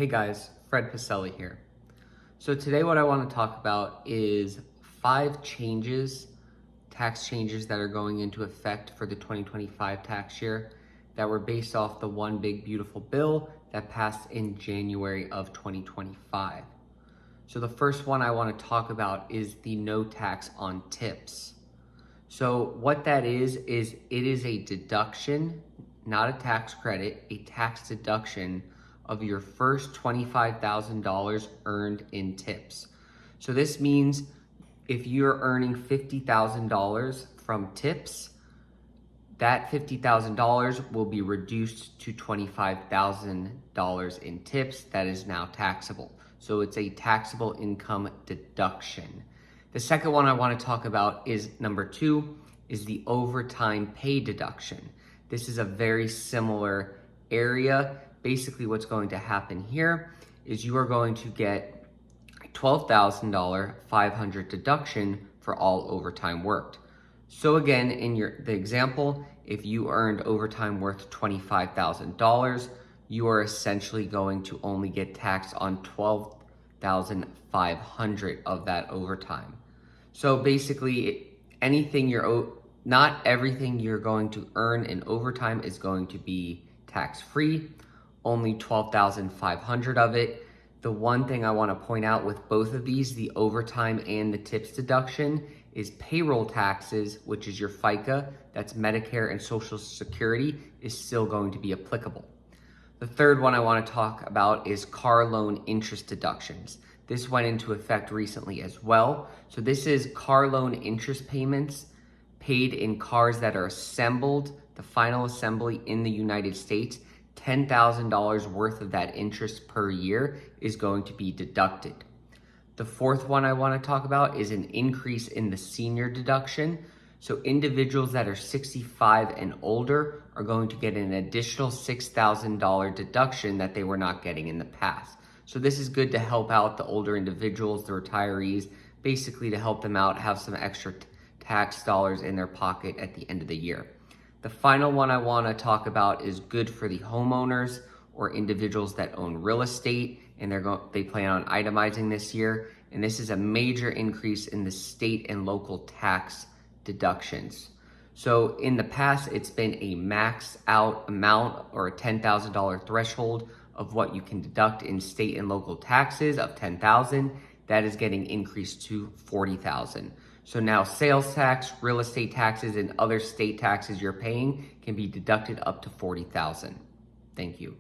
Hey guys, Fred Pacelli here. So today what I want to talk about is 5 tax changes that are going into effect for the 2025 tax year that were based off the One Big Beautiful Bill that passed in January of 2025. So the first one I want to talk about is the no tax on tips. So what that is it is a deduction, not a tax credit, a tax deduction of your first $25,000 earned in tips. So this means if you're earning $50,000 from tips, that $50,000 will be reduced to $25,000 in tips that is now taxable. So it's a taxable income deduction. The second one I want to talk about is number 2, is the overtime pay deduction. This is a very similar area. Basically what's going to happen here is you are going to get a $12,000 $500 deduction for all overtime worked. So again, in the example, if you earned overtime worth $25,000, you are essentially going to only get taxed on $12,500 of that overtime. So basically, not everything you're going to earn in overtime is going to be tax-free, only $12,500 of it. The one thing I want to point out with both of these, the overtime and the tips deduction, is payroll taxes, which is your FICA, that's Medicare and Social Security, is still going to be applicable. The third one I want to talk about is car loan interest deductions. This went into effect recently as well. So this is car loan interest payments paid in cars that are assembled, the final assembly in the United States. $10,000 worth of that interest per year is going to be deducted. The fourth one I want to talk about is an increase in the senior deduction. So individuals that are 65 and older are going to get an additional $6,000 deduction that they were not getting in the past. So this is good to help out the older individuals, the retirees, basically to help them out, have some extra tax dollars in their pocket at the end of the year. The final one I want to talk about is good for the homeowners or individuals that own real estate, and they plan on itemizing this year. And this is a major increase in the state and local tax deductions. So in the past, it's been a max out amount or a $10,000 threshold of what you can deduct in state and local taxes of $10,000. That is getting increased to $40,000. So now sales tax, real estate taxes, and other state taxes you're paying can be deducted up to $40,000. Thank you.